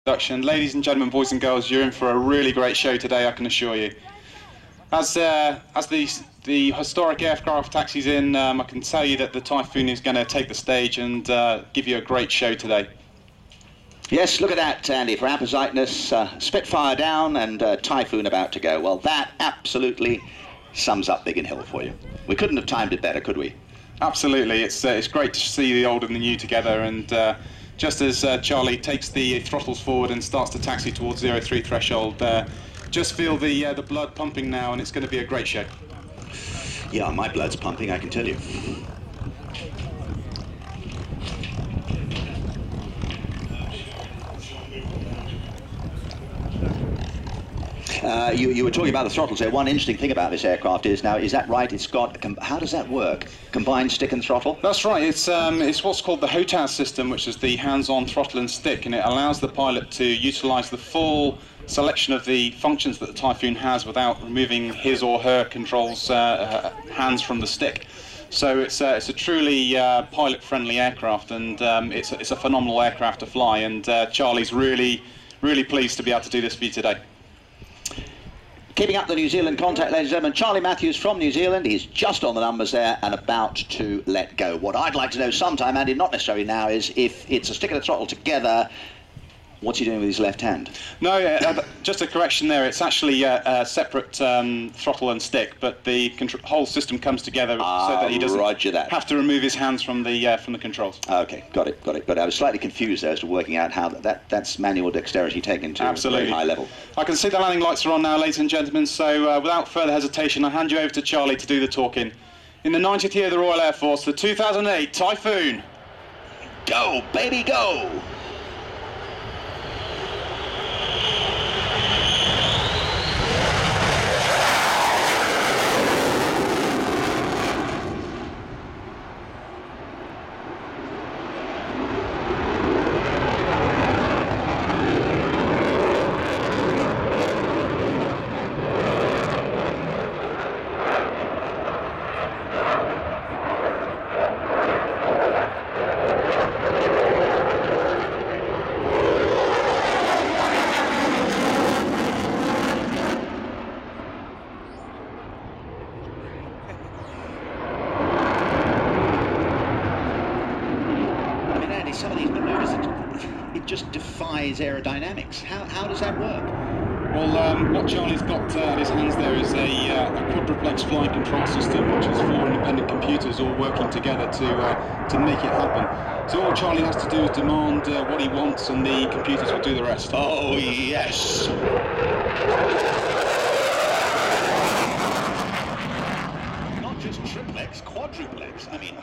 Production. Ladies and gentlemen, boys and girls, you're in for a really great show today, I can assure you. As the historic aircraft taxis in, I can tell you that the Typhoon is going to take the stage and give you a great show today. Yes, look at that, Andy. For appetiteness, Spitfire down and Typhoon about to go. Well, that absolutely sums up Biggin Hill for you. We couldn't have timed it better, could we? Absolutely. It's great to see the old and the new together, and just as Charlie takes the throttles forward and starts to taxi towards 03 threshold, just feel the blood pumping now, and it's going to be a great show. Yeah, my blood's pumping, I can tell you. You were talking about the throttles there. One interesting thing about this aircraft is that right? It's got, how does that work? Combined stick and throttle? That's right. It's what's called the HOTAS system, which is the hands-on throttle and stick, and it allows the pilot to utilise the full selection of the functions that the Typhoon has without removing his or her controls hands from the stick. So it's a truly pilot-friendly aircraft, and it's a phenomenal aircraft to fly. And Charlie's really pleased to be able to do this for you today. Keeping up the New Zealand contact, ladies and gentlemen, Charlie Matthews from New Zealand. He's just on the numbers there and about to let go. What I'd like to know sometime, Andy, not necessarily now, is if it's a stick and a throttle together, what's he doing with his left hand? No, just a correction there. It's actually a separate throttle and stick, but the whole system comes together so that he doesn't have to remove his hands from the controls. Okay, got it. I was slightly confused as to working out how that's manual dexterity taken to a very high level. I can see the landing lights are on now, ladies and gentlemen, so without further hesitation, I hand you over to Charlie to do the talking. In the 90th year of the Royal Air Force, the 2008 Typhoon. Go, baby, go! Some of these manoeuvres, it just defies aerodynamics. How does that work? Well, what Charlie's got at his hands there is a quadruplex flight control system, which is 4 independent computers all working together to make it happen. So all Charlie has to do is demand what he wants, and the computers will do the rest. Oh, yes! Not just triplex, quadruplex. I mean...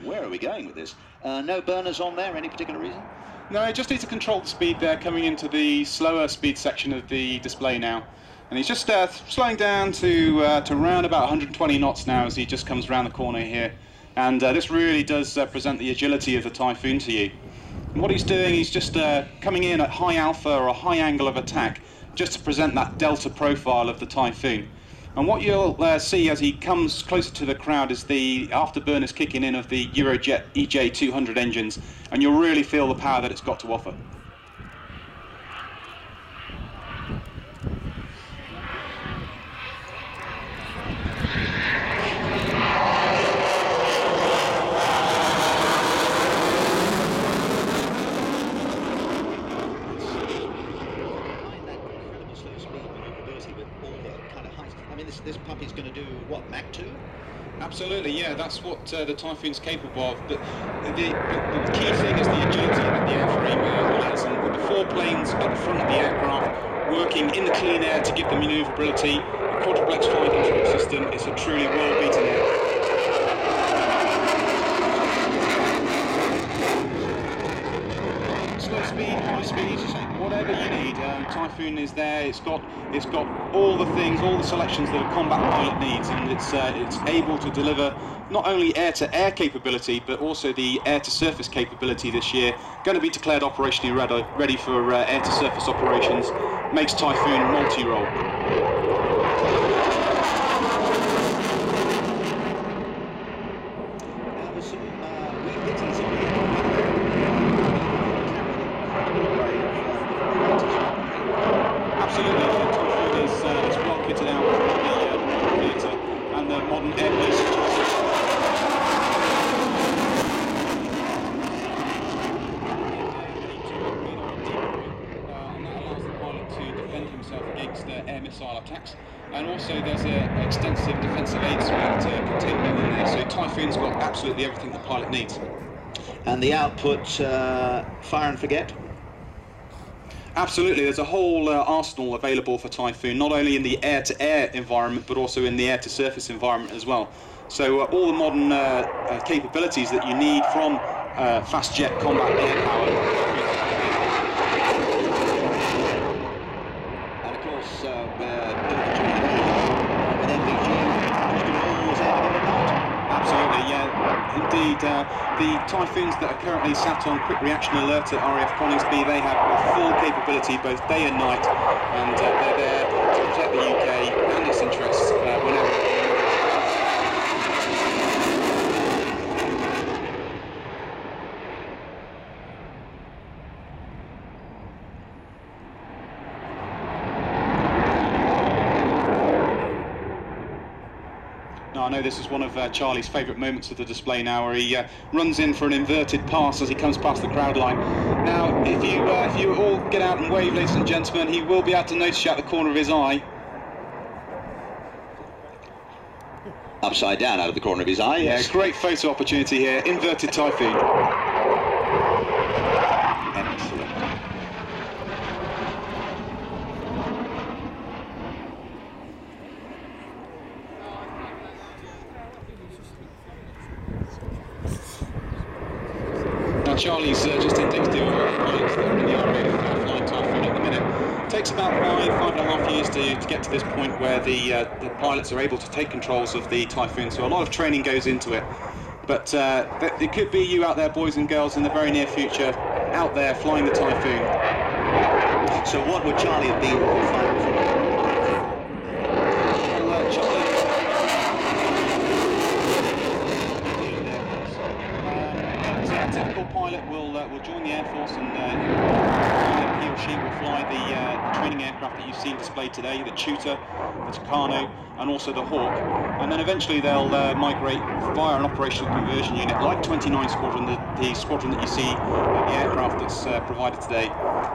Where are we going with this? No burners on there, any particular reason? No, he just needs to control the speed there, coming into the slower speed section of the display now. And he's just slowing down to around about 120 knots now as he just comes around the corner here. And this really does present the agility of the Typhoon to you. And what he's doing, he's just coming in at high alpha or a high angle of attack, just to present that delta profile of the Typhoon. And what you'll see as he comes closer to the crowd is the afterburners kicking in of the Eurojet EJ200 engines, and you'll really feel the power that it's got to offer. This puppy's going to do, what, Mach 2? Absolutely, yeah, that's what the Typhoon's capable of. But the key thing is the agility that the airframe has, and with the 4 planes at the front of the aircraft working in the clean air to give them manoeuvrability, the quadruplex flight control system is a truly world-beating air. Slow speed, high speed, whatever you need, Typhoon is there. It's got all the things, all the selections that a combat pilot needs, and it's able to deliver not only air-to-air capability, but also the air-to-surface capability this year. Going to be declared operationally ready for air-to-surface operations. Makes Typhoon multi-role. against air missile attacks. And also there's an extensive defensive aid suite containment in there, so Typhoon's got absolutely everything the pilot needs. And the output, fire and forget? Absolutely, there's a whole arsenal available for Typhoon, not only in the air-to-air environment, but also in the air-to-surface environment as well. So all the modern capabilities that you need from fast jet combat air power. And of course, with MVG, always out of Absolutely, yeah. Indeed, the Typhoons that are currently sat on quick reaction alert at RAF Coningsby, they have full capability both day and night, and they're there to protect the UK and its interests whenever. Now, I know this is one of Charlie's favourite moments of the display now, where he runs in for an inverted pass as he comes past the crowd line. Now, if you all get out and wave, ladies and gentlemen, he will be able to notice you out the corner of his eye. Upside down out of the corner of his eye, yes. Yeah, great photo opportunity here. Inverted Typhoon. Excellent. Now, Charlie's just indicative of what pilots that are in the RAF flying Typhoon at the minute. It takes about 5.5 years to get to this point where the pilots are able to take controls of the Typhoon, so a lot of training goes into it. But it could be you out there, boys and girls, in the very near future, out there flying the Typhoon. So what would Charlie have been flying before? A typical pilot will join the Air Force, and he or she will fly the training aircraft that you've seen displayed today, the Tutor, the Tucano, and also the Hawk. And then eventually they'll migrate via an operational conversion unit like 29 Squadron, the squadron that you see the aircraft that's provided today.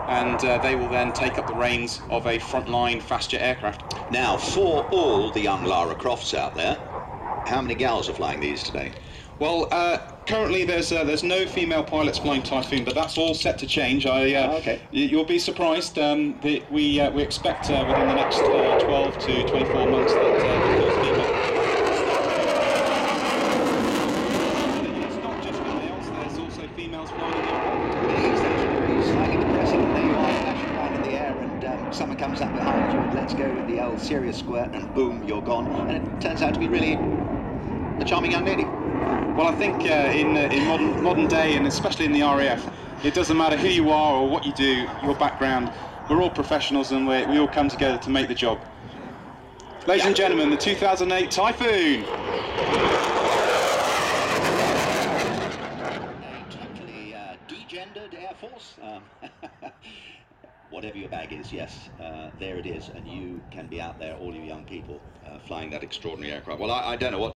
And they will then take up the reins of a frontline fast jet aircraft. Now, for all the young Lara Crofts out there, how many gals are flying these today? Well, currently there's no female pilots flying Typhoon, but that's all set to change. Okay. You'll be surprised. We expect within the next 12 to 24 months that the first female. It's not just for males. There's also females flying in the air. It's slightly depressing. There you are, flashing around in the air, and someone comes up behind you and lets go with the old serious squirt, and boom, you're gone. And it turns out to be really a charming young lady. Well, I think in modern day, and especially in the RAF, it doesn't matter who you are or what you do, your background. We're all professionals, and we all come together to make the job. Ladies and gentlemen, the 2008 Typhoon. A totally degendered Air Force. Whatever your bag is, yes, there it is, and you can be out there, all you young people, flying that extraordinary aircraft. Well, I don't know what